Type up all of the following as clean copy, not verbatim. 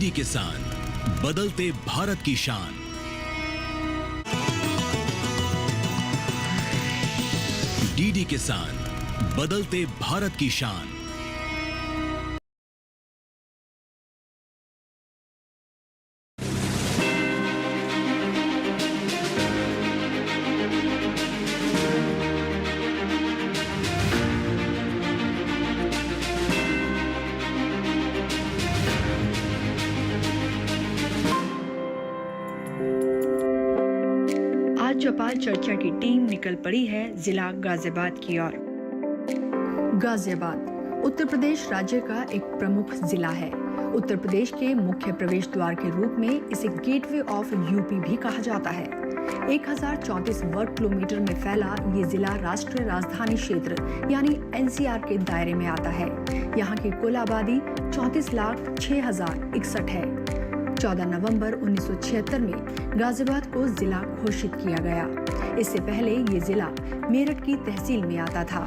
DD किसान, बदलते भारत की शान। डीडी किसान, बदलते भारत की शान। आज चौपाल चर्चा की टीम निकल पड़ी है जिला गाजियाबाद की ओर। गाजियाबाद उत्तर प्रदेश राज्य का एक प्रमुख जिला है। उत्तर प्रदेश के मुख्य प्रवेश द्वार के रूप में इसे गेटवे ऑफ यूपी भी कहा जाता है। 1034 वर्ग किलोमीटर में फैला ये जिला राष्ट्रीय राजधानी क्षेत्र यानी एनसीआर के दायरे में आता है। यहाँ की कुल आबादी 34,06,061 है। 14 नवंबर 1976 में गाजियाबाद को जिला घोषित किया गया। इससे पहले ये जिला मेरठ की तहसील में आता था।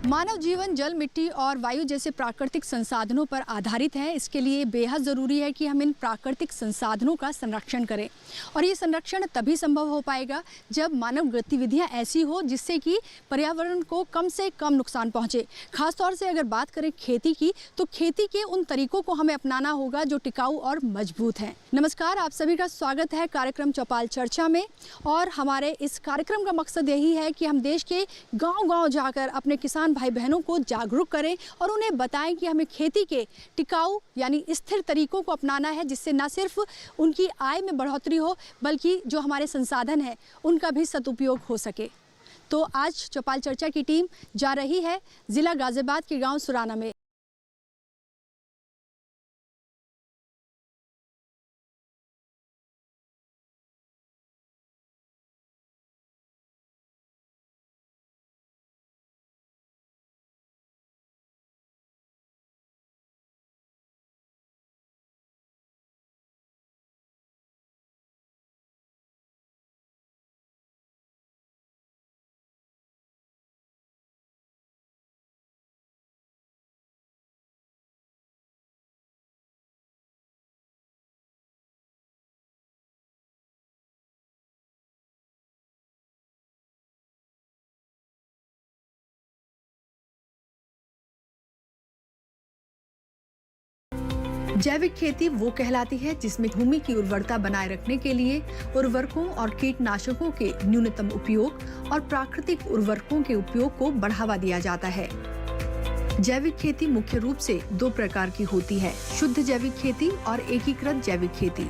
मानव जीवन जल, मिट्टी और वायु जैसे प्राकृतिक संसाधनों पर आधारित है। इसके लिए बेहद ज़रूरी है कि हम इन प्राकृतिक संसाधनों का संरक्षण करें, और ये संरक्षण तभी संभव हो पाएगा जब मानव गतिविधियां ऐसी हो जिससे कि पर्यावरण को कम से कम नुकसान पहुंचे। खासतौर से अगर बात करें खेती की, तो खेती के उन तरीकों को हमें अपनाना होगा जो टिकाऊ और मजबूत हैं। नमस्कार, आप सभी का स्वागत है कार्यक्रम चौपाल चर्चा में। और हमारे इस कार्यक्रम का मकसद यही है कि हम देश के गाँव-गाँव जाकर अपने किसान भाई बहनों को जागरूक करें और उन्हें बताएं कि हमें खेती के टिकाऊ यानी स्थिर तरीकों को अपनाना है, जिससे न सिर्फ उनकी आय में बढ़ोतरी हो बल्कि जो हमारे संसाधन हैं उनका भी सदुपयोग हो सके। तो आज चौपाल चर्चा की टीम जा रही है जिला गाजियाबाद के गांव सुराना में। जैविक खेती वो कहलाती है जिसमें भूमि की उर्वरता बनाए रखने के लिए उर्वरकों और कीटनाशकों के न्यूनतम उपयोग और प्राकृतिक उर्वरकों के उपयोग को बढ़ावा दिया जाता है। जैविक खेती मुख्य रूप से दो प्रकार की होती है, शुद्ध जैविक खेती और एकीकृत जैविक खेती।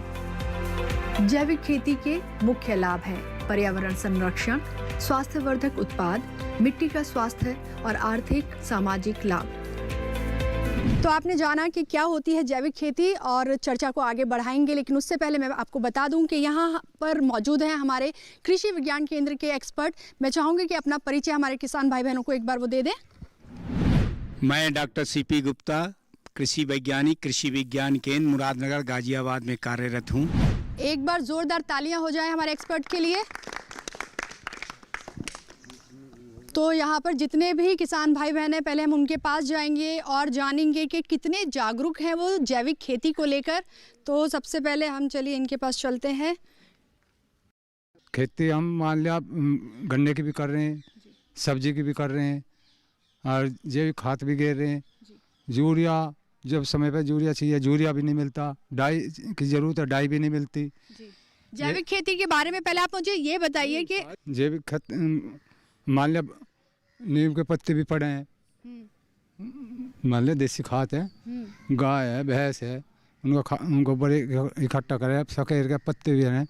जैविक खेती के मुख्य लाभ हैं पर्यावरण संरक्षण, स्वास्थ्यवर्धक उत्पाद, मिट्टी का स्वास्थ्य और आर्थिक सामाजिक लाभ। तो आपने जाना कि क्या होती है जैविक खेती, और चर्चा को आगे बढ़ाएंगे, लेकिन उससे पहले मैं आपको बता दूं कि यहाँ पर मौजूद हैं हमारे कृषि विज्ञान केंद्र के एक्सपर्ट। मैं चाहूँगी कि अपना परिचय हमारे किसान भाई बहनों को एक बार वो दे दें। मैं डॉक्टर सीपी गुप्ता, कृषि वैज्ञानिक, कृषि विज्ञान केंद्र मुरादनगर गाजियाबाद में कार्यरत हूँ। एक बार जोरदार तालियां हो जाएं हमारे एक्सपर्ट के लिए। तो यहाँ पर जितने भी किसान भाई बहन हैं, पहले हम उनके पास जाएंगे और जानेंगे कि कितने जागरूक हैं वो जैविक खेती को लेकर। तो सबसे पहले हम चलिए इनके पास चलते हैं। खेती हम मान लिया गन्ने की भी कर रहे हैं, सब्जी की भी कर रहे हैं, और जैविक खाद भी गे रहे हैं। यूरिया जब समय पर यूरिया चाहिए, यूरिया भी नहीं मिलता। डाई की जरूरत है, डाई भी नहीं मिलती। जैविक खेती के बारे में पहले आप मुझे ये बताइए कि जैविक खत मान लिया नीम के पत्ते भी पड़े हैं, मान लिया देसी खाद है, गाय है, भैंस है, उनको बड़े इकट्ठा करें, सकेर के पत्ते भी हैं,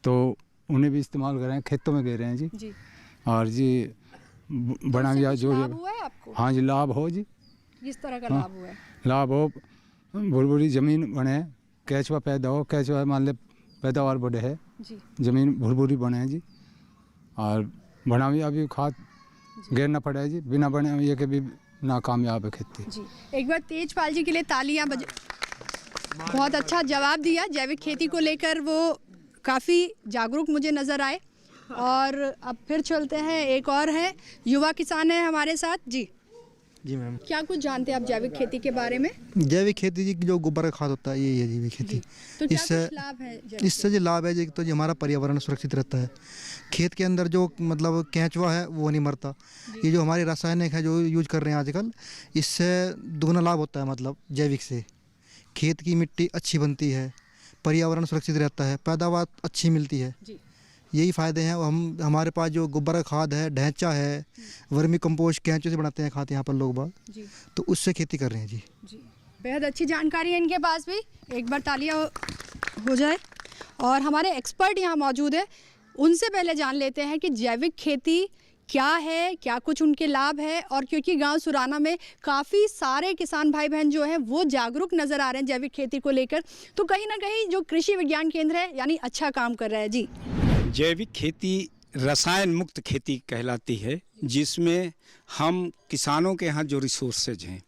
तो उन्हें भी इस्तेमाल कर रहे हैं, खेतों में गे रहे हैं जी। और जी बना गया जो आपको? हाँ जी, लाभ हो जी। किस तरह का लाभ हुआ है? लाभ हो, बुरी जमीन बने, केचुआ पैदा हो, केचुआ मान ले पैदावार बढ़े है जी, जमीन भुरभुरी बने है जी। और बनावी अभी खाद घेरना पड़ा है जी, बिना बने ये के भी नाकामयाब है खेती जी। एक बार तेजपाल जी के लिए तालियां बजे। बहुत अच्छा जवाब दिया। जैविक खेती को लेकर वो काफ़ी जागरूक मुझे नज़र आए। और अब फिर चलते हैं, एक और है युवा किसान है हमारे साथ जी। जी मैम। क्या कुछ जानते हैं आप जैविक खेती के बारे में? जैविक खेती जी जो गोबर का खाद होता है यही है जैविक खेती। तो क्या इससे कुछ लाभ है जैविक इससे जो लाभ है जी तो जी हमारा पर्यावरण सुरक्षित रहता है। खेत के अंदर जो मतलब केंचुआ है वो नहीं मरता। ये जो हमारे रासायनिक है जो यूज कर रहे हैं आजकल, इससे दुगना लाभ होता है। मतलब जैविक से खेत की मिट्टी अच्छी बनती है, पर्यावरण सुरक्षित रहता है, पैदावार अच्छी मिलती है। जी। यही फ़ायदे हैं। हमारे पास जो गोबर का खाद है, ढैंचा है, वर्मी कंपोस्ट केंचुए से बनाते हैं खाद यहाँ पर लोग बाग, जी तो उससे खेती कर रहे हैं जी। जी। बेहद अच्छी जानकारी है इनके पास भी, एक बार तालियां हो जाए। और हमारे एक्सपर्ट यहाँ मौजूद है, उनसे पहले जान लेते हैं कि जैविक खेती क्या है, क्या कुछ उनके लाभ है। और क्योंकि गांव सुराना में काफ़ी सारे किसान भाई बहन जो हैं वो जागरूक नज़र आ रहे हैं जैविक खेती को लेकर, तो कहीं ना कहीं जो कृषि विज्ञान केंद्र है यानी अच्छा काम कर रहा है। जी। जैविक खेती रसायन मुक्त खेती कहलाती है, जिसमें हम किसानों के यहाँ जो रिसोर्सेज हैं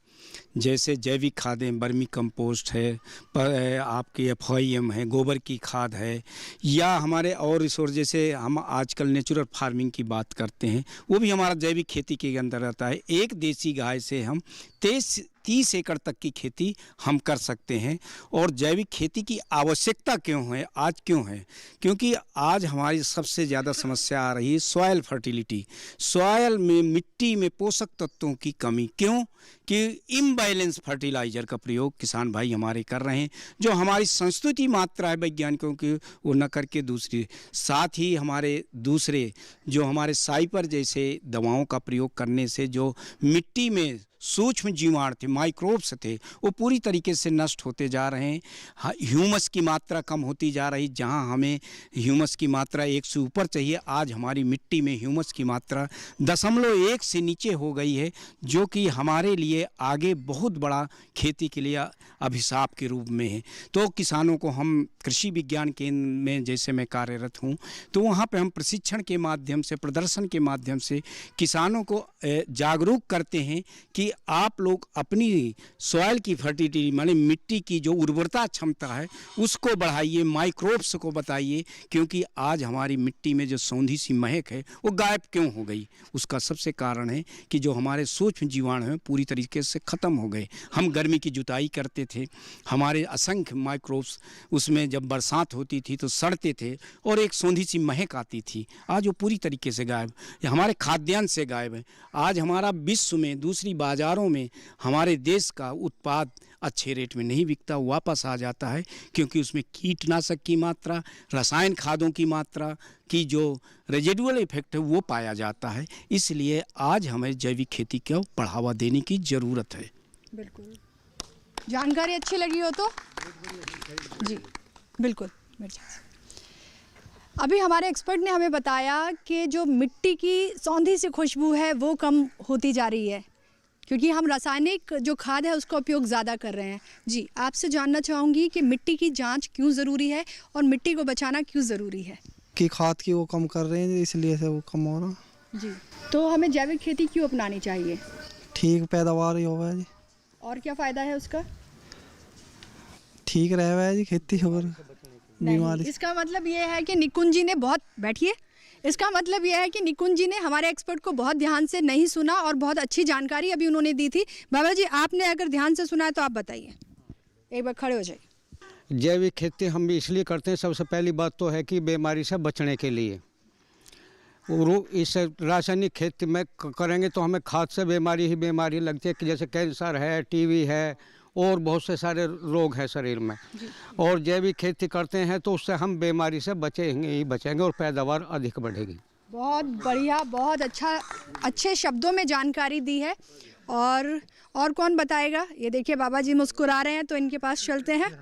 जैसे जैविक खादें, वर्मी कंपोस्ट है, आपकी FIM है, गोबर की खाद है, या हमारे और रिसोर्स जैसे हम आजकल नेचुरल फार्मिंग की बात करते हैं, वो भी हमारा जैविक खेती के अंदर रहता है। एक देसी गाय से हम 30 एकड़ तक की खेती हम कर सकते हैं। और जैविक खेती की आवश्यकता क्यों है, आज क्यों है? क्योंकि आज हमारी सबसे ज़्यादा समस्या आ रही है सॉयल फर्टिलिटी, सॉयल में मिट्टी में पोषक तत्वों की कमी। क्यों? कि इम्बैलेंस फर्टिलाइज़र का प्रयोग किसान भाई हमारे कर रहे हैं, जो हमारी संस्तुति मात्रा है वैज्ञानिकों की वो न करके दूसरी, साथ ही हमारे दूसरे जो हमारे साइपर जैसे दवाओं का प्रयोग करने से जो मिट्टी में सूक्ष्म जीवाणु थे, माइक्रोब्स थे, वो पूरी तरीके से नष्ट होते जा रहे हैं। ह्यूमस की मात्रा कम होती जा रही। जहां हमें ह्यूमस की मात्रा 1 से ऊपर चाहिए, आज हमारी मिट्टी में ह्यूमस की मात्रा 0.1 से नीचे हो गई है, जो कि हमारे लिए आगे बहुत बड़ा खेती के लिए अभिशाप के रूप में है। तो किसानों को हम कृषि विज्ञान केंद्र में जैसे मैं कार्यरत हूँ, तो वहाँ पे हम प्रशिक्षण के माध्यम से, प्रदर्शन के माध्यम से किसानों को जागरूक करते हैं कि आप लोग अपनी सॉइल की फर्टिलिटी माने मिट्टी की जो उर्वरता क्षमता है उसको बढ़ाइए, माइक्रोब्स को बताइए। क्योंकि आज हमारी मिट्टी में जो सौंधी सी महक है वो गायब क्यों हो गई? उसका सबसे कारण है कि जो हमारे सूक्ष्म जीवाणु हैं पूरी तरीके से ख़त्म हो गए। हम गर्मी की जुताई करते थे, हमारे असंख्य माइक्रोब्स उसमें जब बरसात होती थी तो सड़ते थे और एक सौंधी सी महक आती थी। आज वो पूरी तरीके से गायब, हमारे खाद्यान्न से गायब है। आज हमारा विश्व में दूसरी बाज़ारों में हमारे देश का उत्पाद अच्छे रेट में नहीं बिकता, वापस आ जाता है, क्योंकि उसमें कीटनाशक की मात्रा, रसायन खादों की मात्रा की जो रेजिडुअल इफेक्ट है वो पाया जाता है। इसलिए आज हमें जैविक खेती को बढ़ावा देने की ज़रूरत है। बिल्कुल, जानकारी अच्छी लगी हो तो जी बिल्कुल। अभी हमारे एक्सपर्ट ने हमें बताया कि जो मिट्टी की सौंधी सी खुशबू है वो कम होती जा रही है, क्योंकि हम रासायनिक जो खाद है उसका उपयोग ज़्यादा कर रहे हैं। जी, आपसे जानना चाहूँगी कि मिट्टी की जांच क्यों ज़रूरी है और मिट्टी को बचाना क्यों ज़रूरी है? कि खाद की वो कम कर रहे हैं, इसलिए से वो कम हो रहा। जी, तो हमें जैविक खेती क्यों अपनानी चाहिए? ठीक पैदावार ही होगा जी। और क्या फ़ायदा है उसका? ठीक रहे हुआ जी खेती और बीमारी। इसका मतलब ये है कि निकुंज जी ने बहुत बैठिए इसका मतलब यह है कि निकुंज जी ने हमारे एक्सपर्ट को बहुत ध्यान से नहीं सुना और बहुत अच्छी जानकारी अभी उन्होंने दी थी। बाबा जी, आपने अगर ध्यान से सुना है तो आप बताइए, एक बार खड़े हो जाइए। जैविक खेती हम भी इसलिए करते हैं, सबसे पहली बात तो है कि बीमारी से बचने के लिए। और इस रासायनिक खेती में करेंगे तो हमें खाद से बीमारी लगती है, कि जैसे कैंसर है, टीबी है और बहुत से सारे रोग हैं शरीर में। और जैविक खेती करते हैं तो उससे हम बीमारी से बचेंगे और पैदावार अधिक बढ़ेगी। बहुत बढ़िया, बहुत अच्छे शब्दों में जानकारी दी है। और कौन बताएगा? ये देखिए बाबा जी मुस्कुरा रहे हैं, तो इनके पास चलते हैं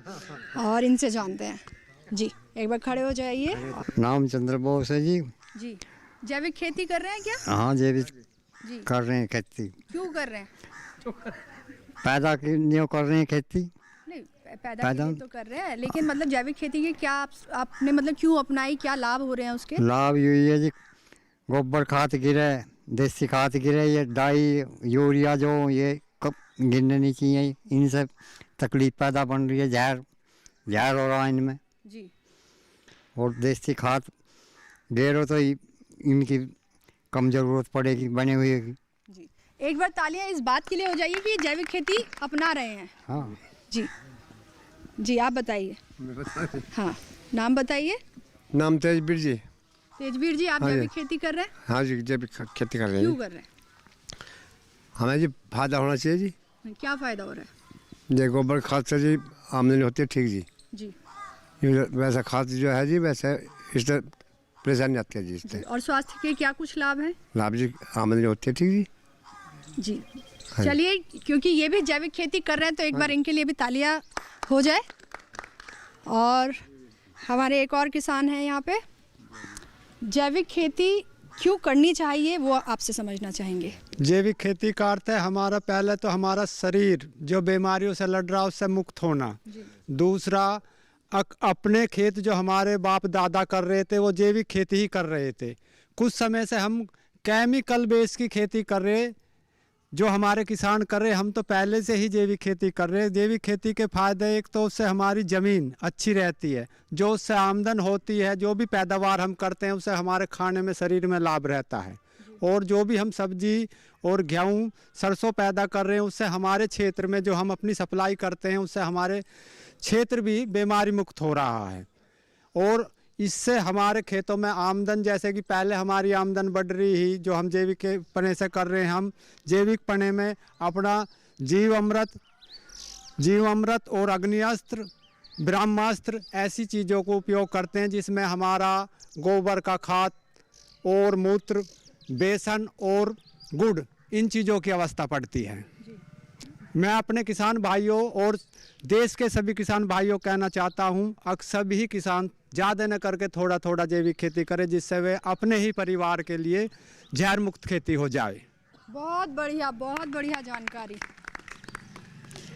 और इनसे जानते हैं। जी, एक बार खड़े हो जाइए। नाम चंद्र बोस है जी। जी, जैविक खेती कर रहे हैं क्या? हाँ, जैविक कर रहे हैं खेती। क्यों कर रहे हैं? पैदा के लिए कर रहे हैं खेती। नहीं, पैदा के लिए तो कर रहे हैं, लेकिन मतलब जैविक खेती के क्या आपने मतलब क्यों अपनाई, क्या लाभ हो रहे हैं उसके? लाभ यही है जी, गोबर खाद गिरे, देसी खाद गिरे, ये डाई यूरिया जो ये कब गिरने नहीं चाहिए, इनसे तकलीफ पैदा बन रही है, जहर हो रहा है इनमें जी। और देसी खाद गिरो तो इनकी कम ज़रूरत पड़ेगी बने हुए की। जी, एक बार तालियां इस बात के लिए हो जाइए कि जैविक खेती अपना रहे हैं। हाँ जी जी, आप बताइए। हाँ, नाम बताइए। नाम तेजवीर जी। तेजवीर जी, आप हाँ जी। जैविक खेती कर रहे हैं? हाँ जी, जैविक खेती कर रहे क्यों हैं। कर रहे हैं? हमें जी फायदा होना चाहिए जी। क्या फायदा हो रहा है? ये गोबर खाद से जी आमदनी होती है, ठीक जी। जी, ये वैसा खाद जो है जी, वैसे इससे परेशानी आती है जी जी। इससे। और स्वास्थ्य के क्या कुछ लाभ हैं? लाभ जी, आमदनी होती है, ठीक जी। जी, हाँ जी। चलिए, क्योंकि ये भी जैविक खेती कर रहे हैं तो एक बार इनके लिए भी तालियां हो जाए। और हमारे एक और किसान हैं यहाँ पे, जैविक खेती क्यों करनी चाहिए वो आपसे समझना चाहेंगे। जैविक खेती का अर्थ है हमारा, पहले तो हमारा शरीर जो बीमारियों से लड़ रहा है उससे मुक्त होना। दूसरा, अपने खेत जो हमारे बाप दादा कर रहे थे वो जैविक खेती ही कर रहे थे। कुछ समय से हम केमिकल बेस की खेती कर रहे, जो हमारे किसान कर रहे, हम तो पहले से ही जैविक खेती कर रहे हैं। जैविक खेती के फायदे, एक तो उससे हमारी ज़मीन अच्छी रहती है, जो उससे आमदन होती है, जो भी पैदावार हम करते हैं उससे हमारे खाने में, शरीर में लाभ रहता है। और जो भी हम सब्जी और गेहूँ सरसों पैदा कर रहे हैं उससे हमारे क्षेत्र में जो हम अपनी सप्लाई करते हैं उससे हमारे क्षेत्र भी बीमारी मुक्त हो रहा है। और इससे हमारे खेतों में आमदन, जैसे कि पहले हमारी आमदन बढ़ रही ही, जो हम जैविक पने से कर रहे हैं, हम जैविक पने में अपना जीव अमृत और अग्निअस्त्र, ब्रह्मास्त्र ऐसी चीज़ों को उपयोग करते हैं, जिसमें हमारा गोबर का खाद और मूत्र, बेसन और गुड़, इन चीज़ों की अवस्था पड़ती है। मैं अपने किसान भाइयों और देश के सभी किसान भाइयों कहना चाहता हूँ, सभी किसान ज़्यादा न करके थोड़ा थोड़ा जैविक खेती करें, जिससे वे अपने ही परिवार के लिए जहर मुक्त खेती हो जाए। बहुत बढ़िया जानकारी।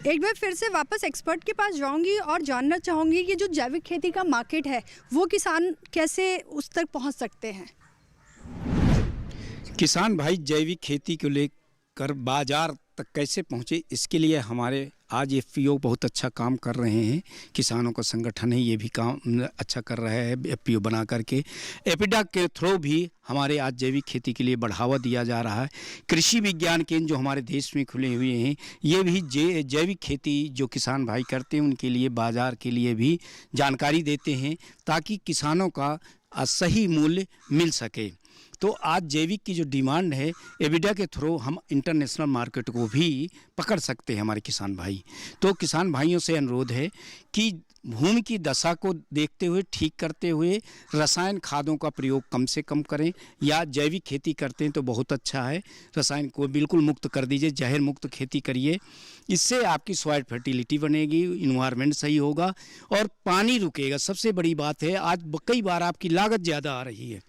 एक बार फिर से वापस एक्सपर्ट के पास जाऊंगी और जानना चाहूँगी कि जो जैविक खेती का मार्केट है वो किसान कैसे उस तक पहुँच सकते हैं। किसान भाई जैविक खेती को लेकर बाजार तक कैसे पहुँचे, इसके लिए हमारे आज एफपीओ बहुत अच्छा काम कर रहे हैं। किसानों का संगठन है, ये भी काम अच्छा कर रहा है एफपीओ बना करके। एपिडा के थ्रू भी हमारे आज जैविक खेती के लिए बढ़ावा दिया जा रहा है। कृषि विज्ञान केंद्र जो हमारे देश में खुले हुए हैं, ये भी जैविक खेती जो किसान भाई करते हैं उनके लिए, बाज़ार के लिए भी जानकारी देते हैं, ताकि किसानों का सही मूल्य मिल सके। तो आज जैविक की जो डिमांड है, एविडा के थ्रू हम इंटरनेशनल मार्केट को भी पकड़ सकते हैं हमारे किसान भाई। तो किसान भाइयों से अनुरोध है कि भूमि की दशा को देखते हुए, ठीक करते हुए रसायन खादों का प्रयोग कम से कम करें, या जैविक खेती करते हैं तो बहुत अच्छा है, रसायन को बिल्कुल मुक्त कर दीजिए, जहर मुक्त खेती करिए। इससे आपकी सॉइल फर्टिलिटी बनेगी, इन्वायरमेंट सही होगा और पानी रुकेगा। सबसे बड़ी बात है, आज कई बार आपकी लागत ज़्यादा आ रही है,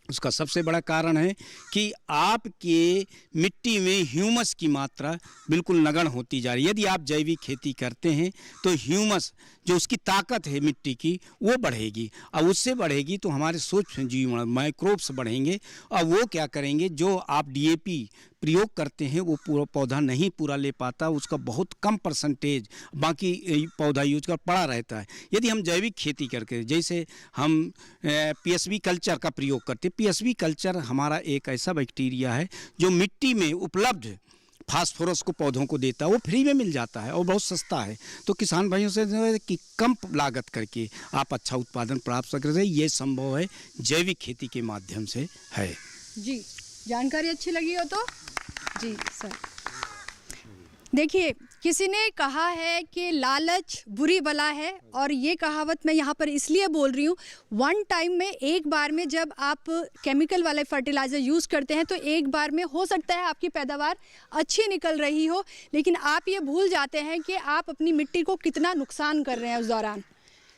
उसका सबसे बड़ा कारण है कि आपके मिट्टी में ह्यूमस की मात्रा बिल्कुल नगण्य होती जा रही है। यदि आप जैविक खेती करते हैं तो ह्यूमस जो उसकी ताकत है मिट्टी की वो बढ़ेगी, और उससे बढ़ेगी तो हमारे सूक्ष्म जीव माइक्रोब्स बढ़ेंगे, और वो क्या करेंगे, जो आप डीएपी प्रयोग करते हैं वो पूरा पौधा नहीं पूरा ले पाता, उसका बहुत कम परसेंटेज बाकी पौधा यूज कर पड़ा रहता है। यदि हम जैविक खेती करके, जैसे हम पीएसवी कल्चर का प्रयोग करते हैं, पीएसवी कल्चर हमारा एक ऐसा बैक्टीरिया है जो मिट्टी में उपलब्ध फास्फोरस को पौधों को देता है, वो फ्री में मिल जाता है और बहुत सस्ता है। तो किसान भाइयों से कि कम लागत करके आप अच्छा उत्पादन प्राप्त कर सकते हैं, ये संभव है जैविक खेती के माध्यम से है। जी, जानकारी अच्छी लगी हो तो जी सर। देखिए, किसी ने कहा है कि लालच बुरी बला है, और ये कहावत मैं यहाँ पर इसलिए बोल रही हूँ, वन टाइम में, एक बार में जब आप केमिकल वाले फर्टिलाइज़र यूज़ करते हैं तो एक बार में हो सकता है आपकी पैदावार अच्छी निकल रही हो, लेकिन आप ये भूल जाते हैं कि आप अपनी मिट्टी को कितना नुकसान कर रहे हैं उस दौरान।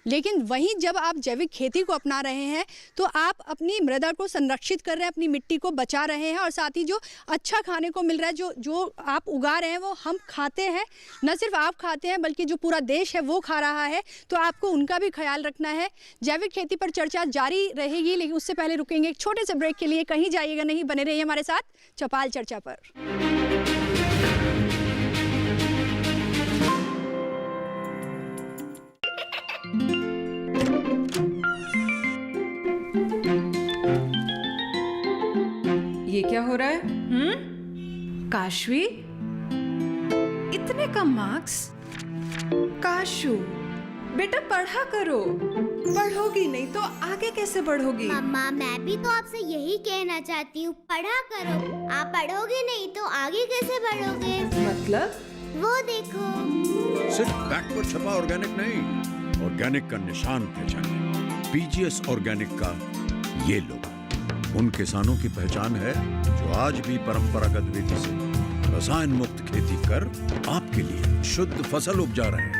लेकिन वहीं जब आप जैविक खेती को अपना रहे हैं तो आप अपनी मृदा को संरक्षित कर रहे हैं, अपनी मिट्टी को बचा रहे हैं, और साथ ही जो अच्छा खाने को मिल रहा है, जो आप उगा रहे हैं वो हम खाते हैं। न सिर्फ आप खाते हैं बल्कि जो पूरा देश है वो खा रहा है, तो आपको उनका भी ख्याल रखना है। जैविक खेती पर चर्चा जारी रहेगी, लेकिन उससे पहले रुकेंगे एक छोटे से ब्रेक के लिए। कहीं जाइएगा नहीं, बने रहिए हमारे साथ चौपाल चर्चा पर। ये क्या हो रहा है? काशवी, इतने कम मार्क्स? काशू बेटा पढ़ा करो, पढ़ोगी नहीं तो आगे कैसे बढ़ोगी? मम्मा मैं भी तो आपसे यही कहना चाहती हूँ, पढ़ा करो। आप पढ़ोगे नहीं तो आगे कैसे बढ़ोगे? मतलब? वो देखो। सिर्फ बैक पर छपा ऑर्गेनिक नहीं, ऑर्गेनिक का निशान पहचानिए। पीजीएस ऑर्गेनिक का ये लोगो उन किसानों की पहचान है जो आज भी परंपरागत विधि से रसायन मुक्त खेती कर आपके लिए शुद्ध फसल उपजा रहे हैं।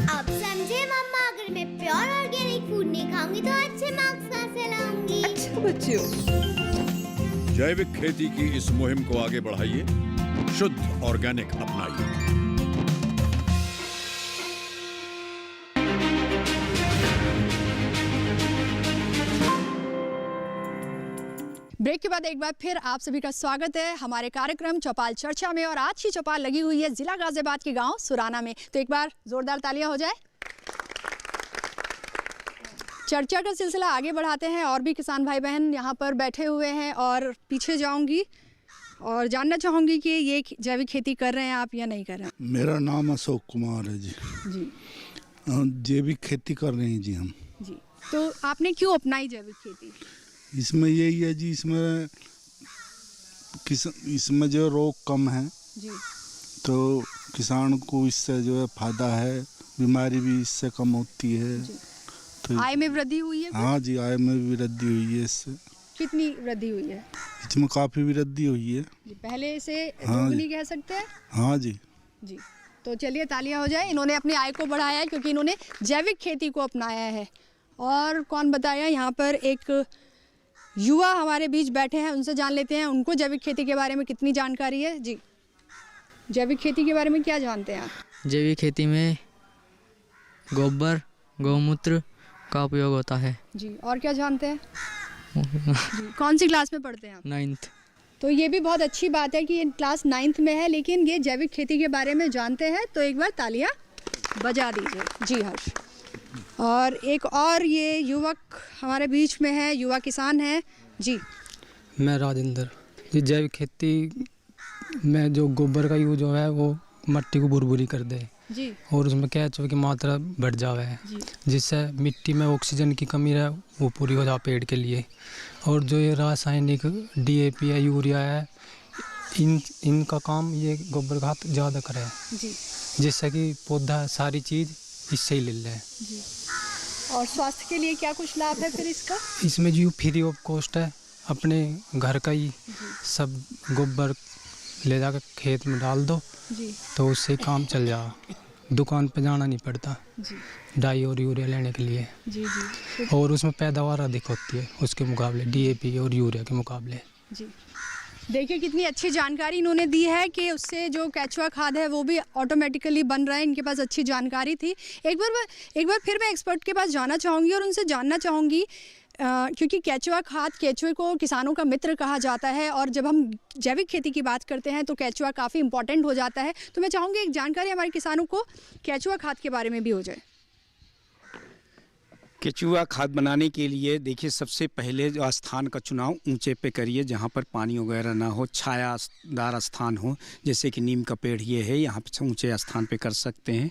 अब समझे मम्मा, अगर मैं प्योर ऑर्गेनिक फूड नहीं खाऊंगी तो अच्छे मार्क्स कहाँ से लाऊंगी? अच्छा बच्चों, जैविक खेती की इस मुहिम को आगे बढ़ाइए, शुद्ध ऑर्गेनिक अपनाइए। ब्रेक के बाद एक बार फिर आप सभी का स्वागत है हमारे कार्यक्रम चौपाल चर्चा में। और आज की चौपाल लगी हुई है जिला गाजियाबाद के गांव सुराना में। तो एक बार जोरदार तालियां हो जाए। चर्चा का सिलसिला आगे बढ़ाते हैं। और भी किसान भाई बहन यहाँ पर बैठे हुए हैं और पीछे जाऊंगी और जानना चाहूँगी कि ये जैविक खेती कर रहे हैं आप या नहीं कर रहे हैं। मेरा नाम अशोक कुमार है जी। जैविक खेती कर रहे हैं जी हम जी। तो आपने क्यों अपनाई जैविक खेती? इसमें यही है जी, इसमें जो रोग कम है जी, तो किसान को इससे जो है फायदा है, बीमारी भी इससे कम होती है। तो आय में वृद्धि हुई है? हाँ जी, आय में भी वृद्धि हुई है इससे। कितनी वृद्धि हुई है? इसमें काफ़ी वृद्धि हुई है जी, पहले से हाँ दोगुनी कह सकते हैं। हाँ जी जी। तो चलिए तालियां हो जाए, इन्होंने अपनी आय को बढ़ाया है क्योंकि इन्होंने जैविक खेती को अपनाया है। और कौन बताया, यहाँ पर एक युवा हमारे बीच बैठे हैं, उनसे जान लेते हैं उनको जैविक खेती के बारे में कितनी जानकारी है। जी, जैविक खेती के बारे में क्या जानते हैं आप? जैविक खेती में गोबर गौमूत्र का उपयोग होता है। जी, और क्या जानते हैं? जी, कौन सी क्लास में पढ़ते हैं आप? 9th। तो ये भी बहुत अच्छी बात है कि ये क्लास 9th में है, लेकिन ये जैविक खेती के बारे में जानते हैं। तो एक बार तालियां बजा दीजिए। जी हर्ष। और एक और ये युवक हमारे बीच में है, युवा किसान है। जी, मैं राजेंद्र जी। जैविक खेती में जो गोबर का यूज हो है वो मिट्टी को भुरभुरी कर दे जी, और उसमें केचुए की मात्रा बढ़ जावे है, जिससे मिट्टी में ऑक्सीजन की कमी रहे वो पूरी हो जाए पेड़ के लिए। और जो ये रासायनिक DAP है, यूरिया है, इनका काम ये गोबर खाद ज़्यादा करे जी, जिससे कि पौधा सारी चीज़ इससे ही ले ले जी। और स्वास्थ्य के लिए क्या कुछ लाभ है फिर इसका? इसमें जो फ्री ऑफ कॉस्ट है, अपने घर का ही सब गोबर ले जाकर खेत में डाल दो जी, तो उससे काम चल जाओ, दुकान पे जाना नहीं पड़ता जी, डाई और यूरिया लेने के लिए। जी जी। और उसमें पैदावार अधिक होती है उसके मुकाबले, DAP और यूरिया के मुकाबले। जी, देखिए कितनी अच्छी जानकारी इन्होंने दी है कि उससे जो केचुआ खाद है वो भी ऑटोमेटिकली बन रहा है। इनके पास अच्छी जानकारी थी। एक बार फिर मैं एक्सपर्ट के पास जाना चाहूँगी और उनसे जानना चाहूँगी क्योंकि केचुआ खाद, केचुए को किसानों का मित्र कहा जाता है और जब हम जैविक खेती की बात करते हैं तो केचुआ काफ़ी इंपॉर्टेंट हो जाता है। तो मैं चाहूँगी एक जानकारी हमारे किसानों को केचुआ खाद के बारे में भी हो जाए। केचुआ खाद बनाने के लिए देखिए, सबसे पहले जो स्थान का चुनाव ऊंचे पे करिए, जहाँ पर पानी वगैरह ना हो, छायादार स्थान हो, जैसे कि नीम का पेड़ ये है, यहाँ पे ऊंचे स्थान पे कर सकते हैं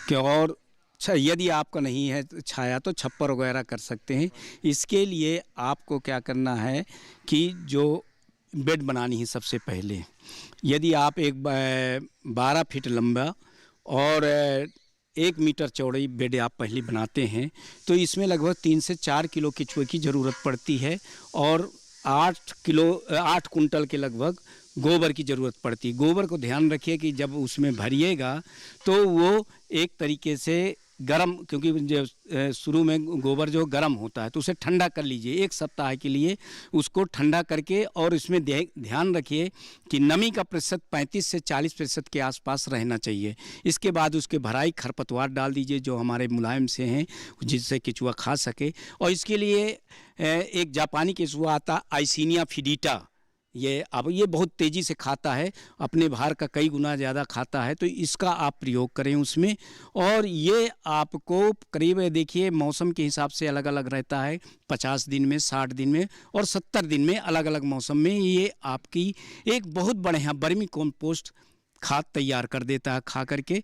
कि। और यदि आपका नहीं है छाया तो छप्पर वगैरह कर सकते हैं। इसके लिए आपको क्या करना है कि जो बेड बनानी है सबसे पहले। यदि आप एक 12 फीट लंबा और 1 मीटर चौड़ाई बेड आप पहले बनाते हैं तो इसमें लगभग 3 से 4 किलो केचुए की ज़रूरत पड़ती है और 8 कुंटल के लगभग गोबर की ज़रूरत पड़ती है। गोबर को ध्यान रखिए कि जब उसमें भरिएगा तो वो एक तरीके से गरम, क्योंकि जो शुरू में गोबर जो गर्म होता है तो उसे ठंडा कर लीजिए 1 सप्ताह के लिए, उसको ठंडा करके। और इसमें ध्यान रखिए कि नमी का प्रतिशत 35 से 40% के आसपास रहना चाहिए। इसके बाद उसके भराई खरपतवार डाल दीजिए जो हमारे मुलायम से हैं, जिससे केचुआ खा सके। और इसके लिए एक जापानी केचुआ आता आइसिनिया फिडिटा, अब ये बहुत तेज़ी से खाता है, अपने भार का कई गुना ज़्यादा खाता है, तो इसका आप प्रयोग करें उसमें। और ये आपको करीब देखिए मौसम के हिसाब से अलग अलग रहता है, 50 दिन में, 60 दिन में और 70 दिन में, अलग अलग मौसम में ये आपकी एक बहुत बढ़िया वर्मी कंपोस्ट खाद तैयार कर देता है खा करके,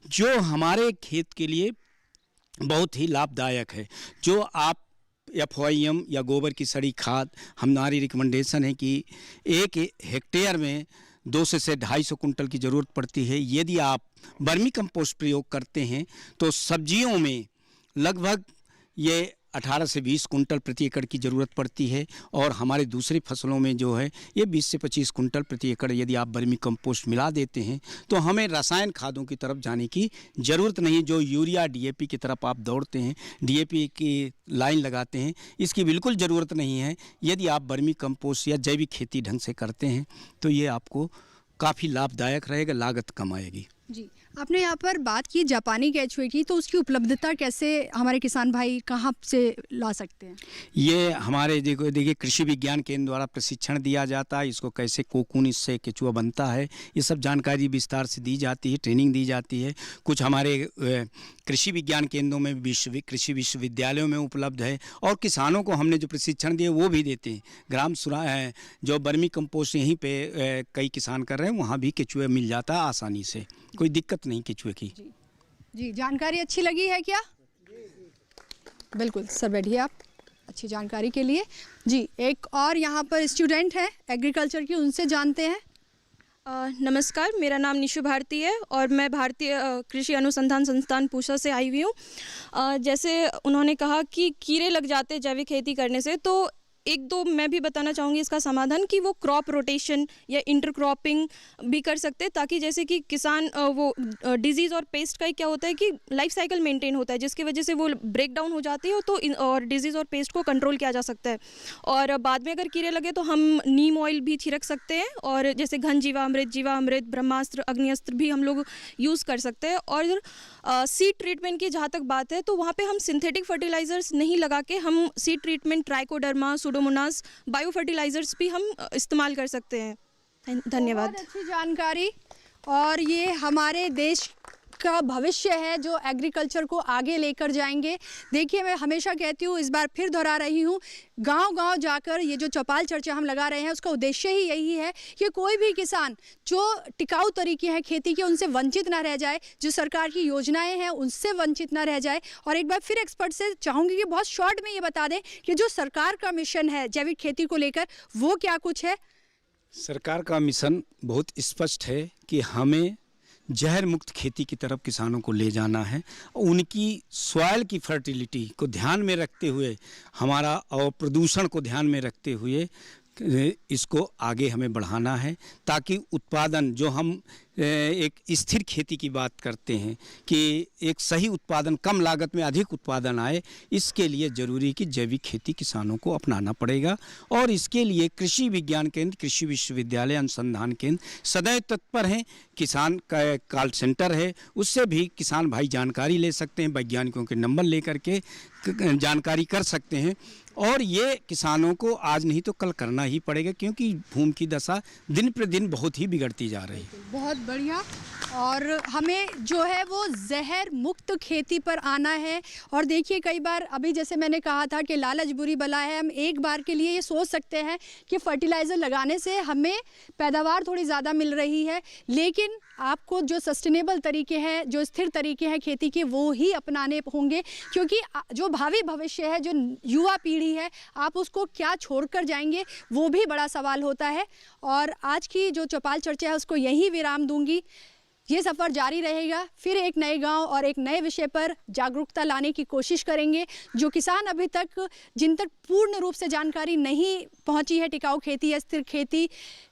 जो हमारे खेत के लिए बहुत ही लाभदायक है। जो आप FOIM या गोबर की सड़ी खाद, हमारी रिकमेंडेशन है कि 1 हेक्टेयर में 200 से 250 कुंटल की ज़रूरत पड़ती है। यदि आप वर्मी कंपोस्ट प्रयोग करते हैं तो सब्जियों में लगभग ये 18 से 20 कुंटल प्रति एकड़ की ज़रूरत पड़ती है, और हमारे दूसरी फसलों में जो है ये 20 से 25 कुंटल प्रति एकड़ यदि आप वर्मी कंपोस्ट मिला देते हैं तो हमें रसायन खादों की तरफ जाने की ज़रूरत नहीं। जो यूरिया DAP की तरफ आप दौड़ते हैं, DAP की लाइन लगाते हैं, इसकी बिल्कुल ज़रूरत नहीं है। यदि आप वर्मी कंपोस्ट या जैविक खेती ढंग से करते हैं तो ये आपको काफ़ी लाभदायक रहेगा, लागत कम आएगी। जी, आपने यहाँ पर बात की जापानी केचुए की, तो उसकी उपलब्धता कैसे हमारे किसान भाई कहाँ से ला सकते हैं? ये हमारे देखिए कृषि विज्ञान केंद्र द्वारा प्रशिक्षण दिया जाता है, इसको कैसे कोकून इससे केचुआ बनता है ये सब जानकारी विस्तार से दी जाती है, ट्रेनिंग दी जाती है। कुछ हमारे कृषि विज्ञान केंद्रों में, कृषि विश्वविद्यालयों में उपलब्ध है, और किसानों को हमने जो प्रशिक्षण दिए वो भी देते हैं। ग्राम जो वर्मी कंपोस्ट यहीं पे कई किसान कर रहे हैं, वहाँ भी केचुआ मिल जाता है आसानी से, कोई दिक्कत नहीं केचुए की। जी, जानकारी अच्छी लगी है क्या? बिल्कुल सर, बैठिए आप, अच्छी जानकारी के लिए। जी, एक और यहाँ पर स्टूडेंट है एग्रीकल्चर की, उनसे जानते हैं। नमस्कार, मेरा नाम निशु भारती है और मैं भारतीय कृषि अनुसंधान संस्थान पूसा से आई हुई हूँ। जैसे उन्होंने कहा कि कीड़े लग जाते जैविक खेती करने से, तो एक दो मैं भी बताना चाहूँगी इसका समाधान कि वो क्रॉप रोटेशन या इंटरक्रॉपिंग भी कर सकते हैं, ताकि जैसे कि किसान वो डिजीज़ और पेस्ट का क्या होता है कि लाइफ साइकिल मेंटेन होता है, जिसकी वजह से वो ब्रेक डाउन हो जाती है, तो और डिजीज़ और पेस्ट को कंट्रोल किया जा सकता है। और बाद में अगर कीड़े लगे तो हम नीम ऑयल भी छिड़क सकते हैं, और जैसे घन जीवामृत, ब्रह्मास्त्र, अग्निअस्त्र भी हम लोग यूज़ कर सकते हैं। और सीड ट्रीटमेंट की जहाँ तक बात है तो वहाँ पे हम सिंथेटिक फर्टिलाइजर्स नहीं लगा के हम seed treatment, trichoderma, pseudomonas, bio fertilisers भी हम इस्तेमाल कर सकते हैं। धन्यवाद। बहुत अच्छी जानकारी, और ये हमारे देश का भविष्य है जो एग्रीकल्चर को आगे लेकर जाएंगे। देखिए, मैं हमेशा कहती हूँ, इस बार फिर दोहरा रही हूँ, गांव-गांव जाकर ये जो चौपाल चर्चा हम लगा रहे हैं उसका उद्देश्य ही यही है कि कोई भी किसान जो टिकाऊ तरीके हैं खेती के उनसे वंचित ना रह जाए, जो सरकार की योजनाएं हैं उनसे वंचित ना रह जाए। और एक बार फिर एक्सपर्ट से चाहूँगी कि बहुत शॉर्ट में ये बता दें कि जो सरकार का मिशन है जैविक खेती को लेकर वो क्या कुछ है। सरकार का मिशन बहुत स्पष्ट है कि हमें जहर मुक्त खेती की तरफ किसानों को ले जाना है। उनकी सॉइल की फर्टिलिटी को ध्यान में रखते हुए, हमारा और प्रदूषण को ध्यान में रखते हुए इसको आगे हमें बढ़ाना है, ताकि उत्पादन, जो हम एक स्थिर खेती की बात करते हैं कि एक सही उत्पादन, कम लागत में अधिक उत्पादन आए, इसके लिए ज़रूरी है कि जैविक खेती किसानों को अपनाना पड़ेगा। और इसके लिए कृषि विज्ञान केंद्र, कृषि विश्वविद्यालय, अनुसंधान केंद्र सदैव तत्पर हैं। किसान का कॉल सेंटर है, उससे भी किसान भाई जानकारी ले सकते हैं, वैज्ञानिकों के नंबर लेकर के जानकारी कर सकते हैं। और ये किसानों को आज नहीं तो कल करना ही पड़ेगा, क्योंकि भूमि की दशा दिन प्रतिदिन बहुत ही बिगड़ती जा रही है। बहुत बढ़िया, और हमें जो है वो जहर मुक्त खेती पर आना है। और देखिए, कई बार अभी जैसे मैंने कहा था कि लालच बुरी बला है, हम एक बार के लिए ये सोच सकते हैं कि फर्टिलाइज़र लगाने से हमें पैदावार थोड़ी ज़्यादा मिल रही है, लेकिन आपको जो सस्टेनेबल तरीके हैं, जो स्थिर तरीके हैं खेती के, वो ही अपनाने होंगे, क्योंकि जो भावी भविष्य है, जो युवा पीढ़ी है, आप उसको क्या छोड़कर जाएंगे वो भी बड़ा सवाल होता है। और आज की जो चौपाल चर्चा है उसको यहीं विराम दूंगी। ये सफ़र जारी रहेगा, फिर एक नए गांव और एक नए विषय पर जागरूकता लाने की कोशिश करेंगे। जो किसान अभी तक, जिन तक पूर्ण रूप से जानकारी नहीं पहुंची है टिकाऊ खेती या स्थिर खेती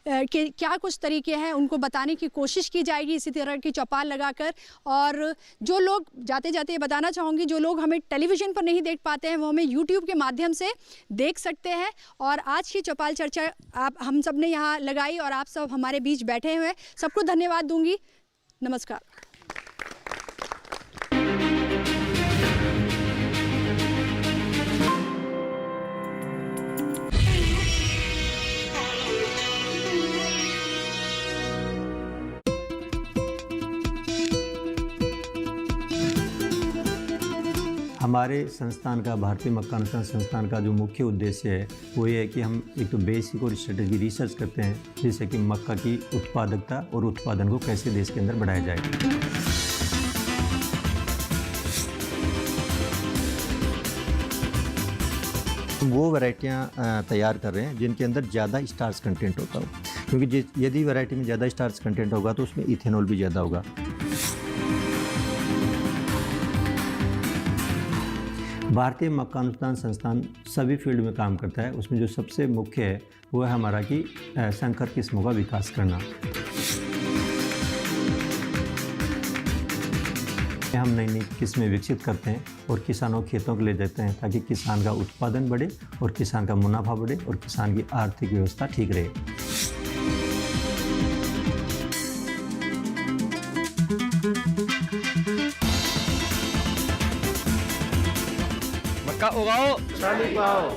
के क्या कुछ तरीके हैं, उनको बताने की कोशिश की जाएगी इसी तरह की चौपाल लगाकर। और जो लोग, जाते जाते बताना चाहूँगी, जो लोग हमें टेलीविज़न पर नहीं देख पाते हैं वो हमें यूट्यूब के माध्यम से देख सकते हैं। और आज की चौपाल चर्चा हम सब ने यहाँ लगाई और आप सब हमारे बीच बैठे हुए, सबको धन्यवाद दूँगी। नमस्कार। हमारे संस्थान का, भारतीय मक्का अनुसंधान संस्थान का जो मुख्य उद्देश्य है वो ये है कि हम एक तो बेसिक और स्ट्रेटेजी रिसर्च करते हैं, जिससे कि मक्का की उत्पादकता और उत्पादन को कैसे देश के अंदर बढ़ाया जाए। वो वैरायटियाँ तैयार कर रहे हैं जिनके अंदर ज़्यादा स्टार्च कंटेंट होता हो, क्योंकि यदि वैरायटी में ज़्यादा स्टार्च कंटेंट होगा तो उसमें इथेनॉल भी ज़्यादा होगा। भारतीय मक्का अनुसंधान संस्थान सभी फील्ड में काम करता है। उसमें जो सबसे मुख्य है वो है हमारा कि संकर किस्मों का विकास करना। हम नई नई किस्में विकसित करते हैं और किसानों खेतों को ले जाते हैं, ताकि किसान का उत्पादन बढ़े और किसान का मुनाफा बढ़े और किसान की आर्थिक व्यवस्था ठीक रहे। मक्का उगाओ, चाली पाओ।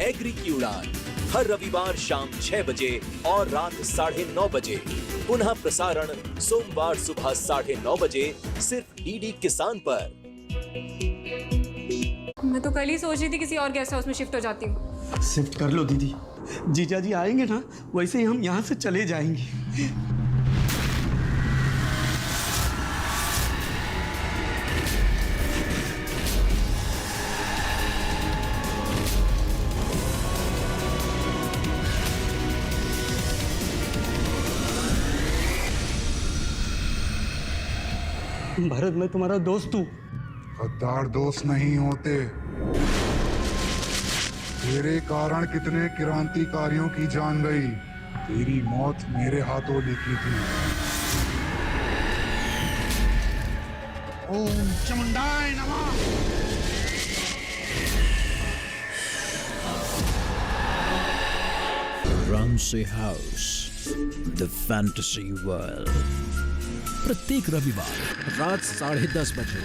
एग्री की उड़ान हर रविवार शाम 6 बजे और रात 9:30 बजे। पुनः प्रसारण सोमवार सुबह 9:30 बजे, सिर्फ डीडी किसान पर। मैं तो कल ही सोच रही थी किसी और गेस्ट हाउस में शिफ्ट हो जाती हूँ। शिफ्ट कर लो दीदी, जीजा जी आएंगे ना वैसे ही हम यहाँ से चले जाएंगे। भरत, मैं तुम्हारा दोस्त हूँ। गद्दार दोस्त नहीं होते। तेरे कारण कितने क्रांतिकारियों की जान गई। तेरी मौत मेरे हाथों लिखी थी। ओम चामुंडाय नमः। Ramsey House, the fantasy world। प्रत्येक रविवार रात 10:30 बजे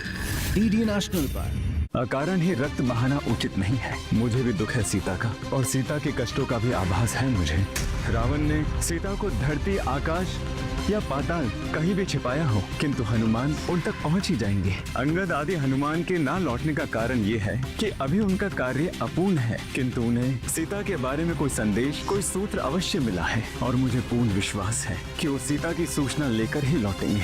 डीडी नेशनल पर। अकारण ही रक्त बहाना उचित नहीं है। मुझे भी दुख है सीता का, और सीता के कष्टों का भी आभास है मुझे। रावण ने सीता को धरती, आकाश या पाताल कहीं भी छिपाया हो, किंतु हनुमान उन तक पहुंच ही जाएंगे। अंगद आदि हनुमान के ना लौटने का कारण ये है कि अभी उनका कार्य अपूर्ण है, किंतु उन्हें सीता के बारे में कोई संदेश, कोई सूत्र अवश्य मिला है, और मुझे पूर्ण विश्वास है कि वो सीता की सूचना लेकर ही लौटेंगे।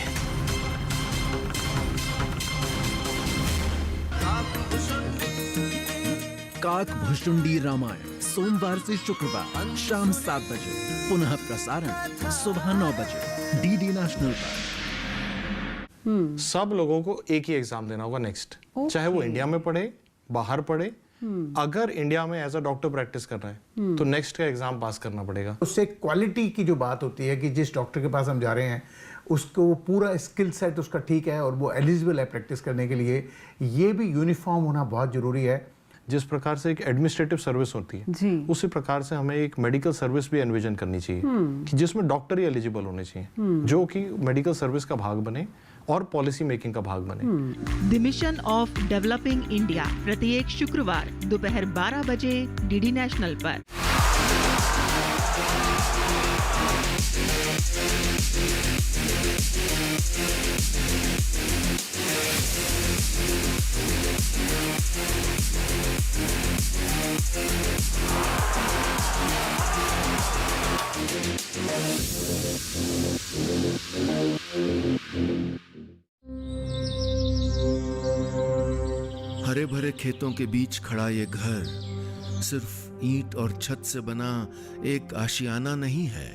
काक भुशुंडी रामायण सोमवार से शुक्रवार शाम 7 बजे, पुनः प्रसारण सुबह 9 बजे डीडी नेशनल पर। सब लोगों को एक ही एग्जाम देना होगा नेक्स्ट, चाहे वो इंडिया में पढ़े, बाहर पढ़े। अगर इंडिया में एज अ डॉक्टर प्रैक्टिस कर रहा है तो नेक्स्ट का एग्जाम पास करना पड़ेगा। उससे क्वालिटी की जो बात होती है कि जिस डॉक्टर के पास हम जा रहे हैं उसको पूरा स्किल सेट उसका ठीक है और वो एलिजिबल है प्रैक्टिस करने के लिए, ये भी यूनिफॉर्म होना बहुत जरूरी है। जिस प्रकार से एक एडमिनिस्ट्रेटिव सर्विस होती है, उसी प्रकार से हमें एक मेडिकल सर्विस भी एनविजन करनी चाहिए कि जिसमें डॉक्टर ही एलिजिबल होने चाहिए, जो कि मेडिकल सर्विस का भाग बने और पॉलिसी मेकिंग का भाग बने। The mission of developing India प्रत्येक शुक्रवार दोपहर 12 बजे डीडी नेशनल पर। हरे भरे खेतों के बीच खड़ा ये घर सिर्फ ईंट और छत से बना एक आशियाना नहीं है।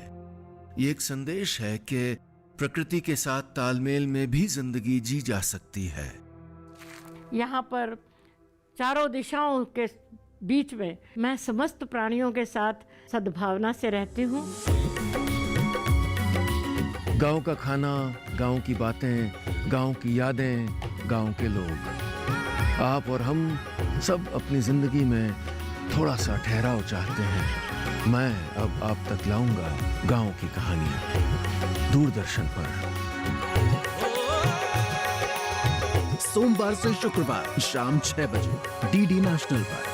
ये एक संदेश है कि प्रकृति के साथ तालमेल में भी जिंदगी जी जा सकती है। यहाँ पर चारों दिशाओं के बीच में मैं समस्त प्राणियों के साथ सद्भावना से रहती हूँ। गांव का खाना, गांव की बातें, गांव की यादें, गांव के लोग, आप और हम सब अपनी जिंदगी में थोड़ा सा ठहराव चाहते हैं। मैं अब आप तक लाऊंगा गांव की कहानियां दूरदर्शन पर। सोमवार से शुक्रवार शाम 6 बजे डीडी नेशनल पर।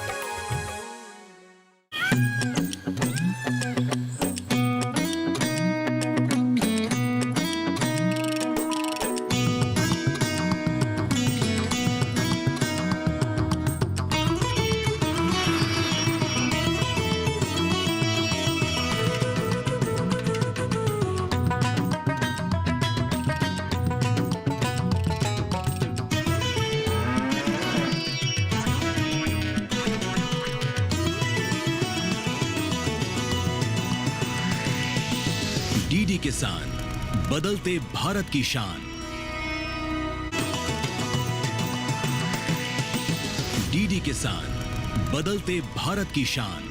किसान, बदलते भारत की शान। डीडी किसान, बदलते भारत की शान।